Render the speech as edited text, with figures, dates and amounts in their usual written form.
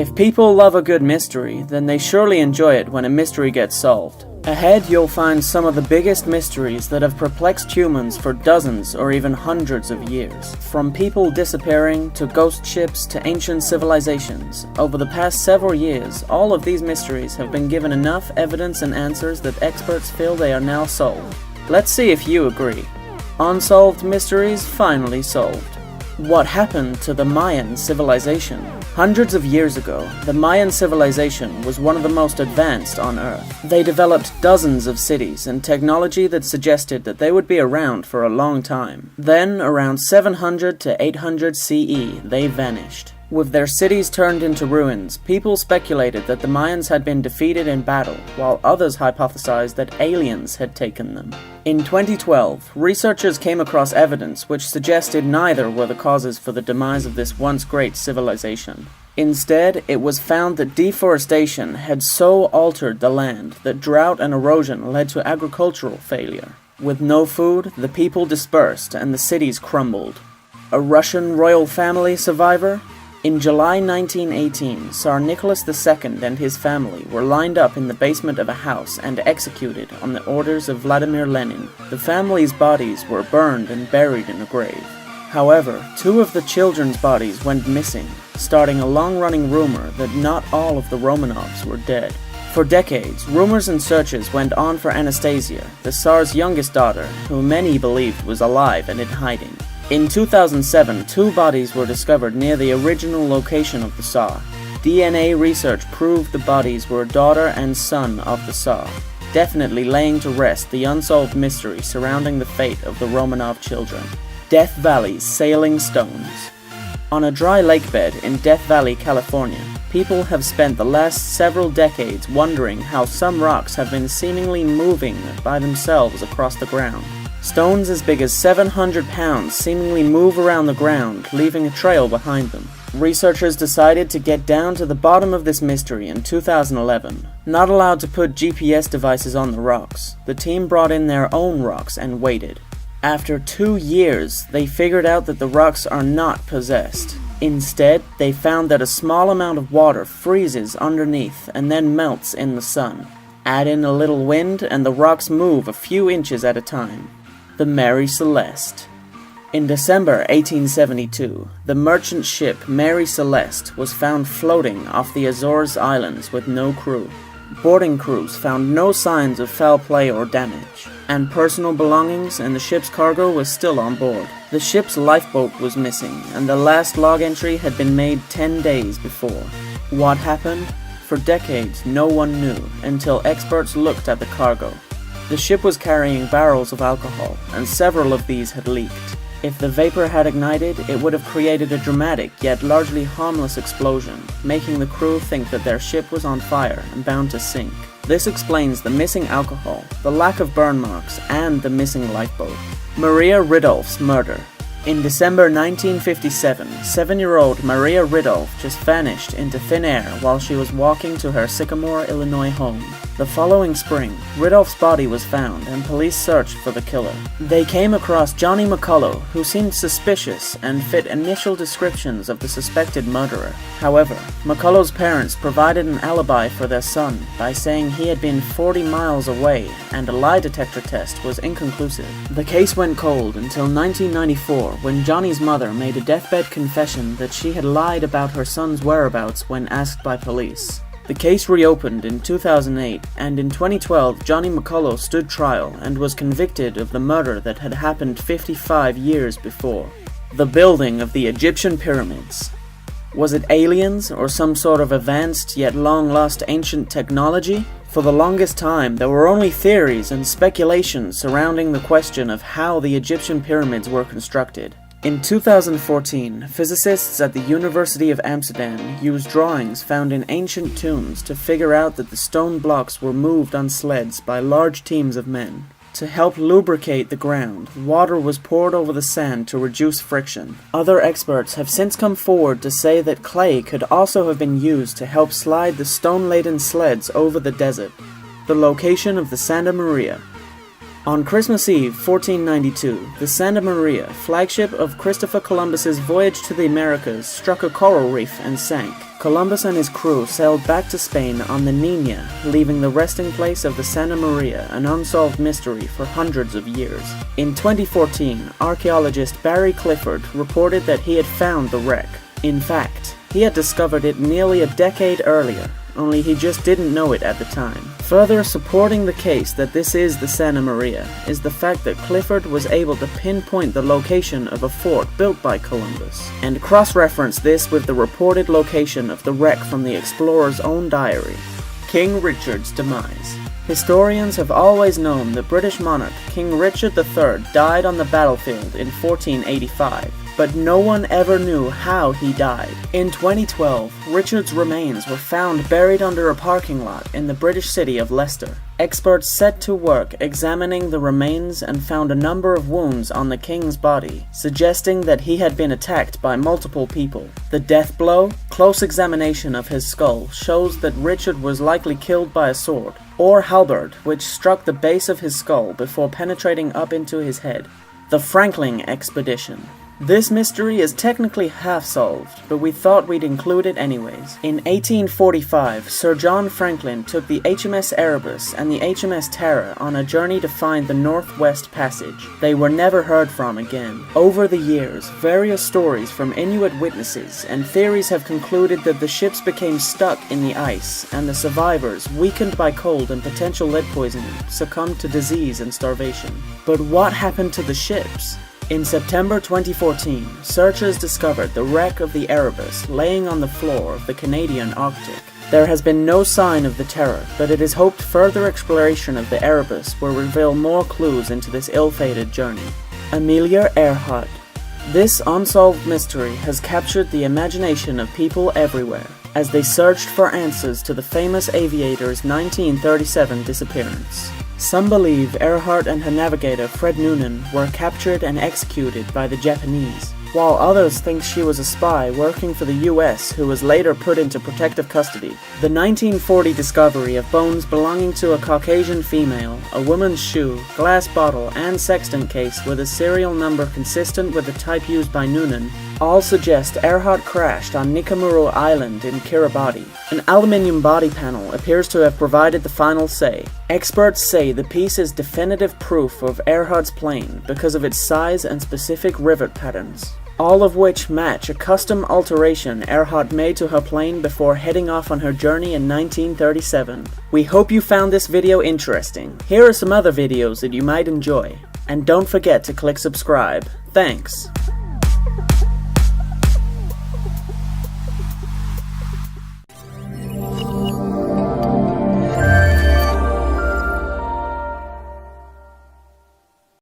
If people love a good mystery, then they surely enjoy it when a mystery gets solved. Ahead, you'll find some of the biggest mysteries that have perplexed humans for dozens or even hundreds of years. From people disappearing, to ghost ships, to ancient civilizations. Over the past several years, all of these mysteries have been given enough evidence and answers that experts feel they are now solved. Let's see if you agree. Unsolved mysteries finally solved. What happened to the Mayan civilization? Hundreds of years ago, the Mayan civilization was one of the most advanced on Earth. They developed dozens of cities and technology that suggested that they would be around for a long time. Then, around 700 to 800 CE, they vanished. With their cities turned into ruins, people speculated that the Mayans had been defeated in battle, while others hypothesized that aliens had taken them. In 2012, researchers came across evidence which suggested neither were the causes for the demise of this once great civilization. Instead, it was found that deforestation had so altered the land that drought and erosion led to agricultural failure. With no food, the people dispersed and the cities crumbled. A Russian royal family survivor? In July 1918, Tsar Nicholas II and his family were lined up in the basement of a house and executed on the orders of Vladimir Lenin. The family's bodies were burned and buried in a grave. However, 2 of the children's bodies went missing, starting a long-running rumor that not all of the Romanovs were dead. For decades, rumors and searches went on for Anastasia, the Tsar's youngest daughter, who many believed was alive and in hiding. In 2007, 2 bodies were discovered near the original location of the Tsar. DNA research proved the bodies were daughter and son of the Tsar, definitely laying to rest the unsolved mystery surrounding the fate of the Romanov children. Death Valley's Sailing Stones. On a dry lakebed in Death Valley, California, people have spent the last several decades wondering how some rocks have been seemingly moving by themselves across the ground. Stones as big as 700 pounds seemingly move around the ground, leaving a trail behind them. Researchers decided to get down to the bottom of this mystery in 2011. Not allowed to put GPS devices on the rocks, the team brought in their own rocks and waited. After 2 years, they figured out that the rocks are not possessed. Instead, they found that a small amount of water freezes underneath and then melts in the sun. Add in a little wind and the rocks move a few inches at a time. The Mary Celeste. In December 1872, the merchant ship Mary Celeste was found floating off the Azores Islands with no crew. Boarding crews found no signs of foul play or damage, and personal belongings and the ship's cargo was still on board. The ship's lifeboat was missing, and the last log entry had been made 10 days before. What happened? For decades, no one knew, until experts looked at the cargo. The ship was carrying barrels of alcohol, and several of these had leaked. If the vapor had ignited, it would have created a dramatic yet largely harmless explosion, making the crew think that their ship was on fire and bound to sink. This explains the missing alcohol, the lack of burn marks, and the missing lifeboat. Maria Ridolf's murder. In December 1957, 7-year-old Maria Ridolf just vanished into thin air while she was walking to her Sycamore, Illinois home. The following spring, Ridolf's body was found and police searched for the killer. They came across Johnny McCullough, who seemed suspicious and fit initial descriptions of the suspected murderer. However, McCullough's parents provided an alibi for their son by saying he had been 40 miles away and a lie detector test was inconclusive. The case went cold until 1994, when Johnny's mother made a deathbed confession that she had lied about her son's whereabouts when asked by police. The case reopened in 2008, and in 2012 Johnny McCullough stood trial and was convicted of the murder that had happened 55 years before. The building of the Egyptian pyramids. Was it aliens or some sort of advanced yet long-lost ancient technology? For the longest time, there were only theories and speculation surrounding the question of how the Egyptian pyramids were constructed. In 2014, physicists at the University of Amsterdam used drawings found in ancient tombs to figure out that the stone blocks were moved on sleds by large teams of men. To help lubricate the ground, water was poured over the sand to reduce friction. Other experts have since come forward to say that clay could also have been used to help slide the stone-laden sleds over the desert. The location of the Santa Maria. On Christmas Eve, 1492, the Santa Maria, flagship of Christopher Columbus's voyage to the Americas, struck a coral reef and sank. Columbus and his crew sailed back to Spain on the Niña, leaving the resting place of the Santa Maria an unsolved mystery for hundreds of years. In 2014, archaeologist Barry Clifford reported that he had found the wreck. In fact, he had discovered it nearly a decade earlier, only he just didn't know it at the time. Further supporting the case that this is the Santa Maria is the fact that Clifford was able to pinpoint the location of a fort built by Columbus, and cross-reference this with the reported location of the wreck from the explorer's own diary. King Richard's demise. Historians have always known that British monarch King Richard III died on the battlefield in 1485. But no one ever knew how he died. In 2012, Richard's remains were found buried under a parking lot in the British city of Leicester. Experts set to work examining the remains and found a number of wounds on the king's body, suggesting that he had been attacked by multiple people. The death blow, close examination of his skull, shows that Richard was likely killed by a sword, or halberd, which struck the base of his skull before penetrating up into his head. The Franklin Expedition. This mystery is technically half solved, but we thought we'd include it anyways. In 1845, Sir John Franklin took the HMS Erebus and the HMS Tara on a journey to find the Northwest Passage. They were never heard from again. Over the years, various stories from Inuit witnesses and theories have concluded that the ships became stuck in the ice, and the survivors, weakened by cold and potential lead poisoning, succumbed to disease and starvation. But what happened to the ships? In September 2014, searchers discovered the wreck of the Erebus laying on the floor of the Canadian Arctic. There has been no sign of the Terror, but it is hoped further exploration of the Erebus will reveal more clues into this ill-fated journey. Amelia Earhart. This unsolved mystery has captured the imagination of people everywhere, as they searched for answers to the famous aviator's 1937 disappearance. Some believe Earhart and her navigator Fred Noonan were captured and executed by the Japanese, while others think she was a spy working for the US who was later put into protective custody. The 1940 discovery of bones belonging to a Caucasian female, a woman's shoe, glass bottle, and sextant case with a serial number consistent with the type used by Noonan all suggest Earhart crashed on Nikamuru Island in Kiribati. An aluminium body panel appears to have provided the final say. Experts say the piece is definitive proof of Earhart's plane because of its size and specific rivet patterns, all of which match a custom alteration Earhart made to her plane before heading off on her journey in 1937. We hope you found this video interesting. Here are some other videos that you might enjoy. And don't forget to click subscribe. Thanks!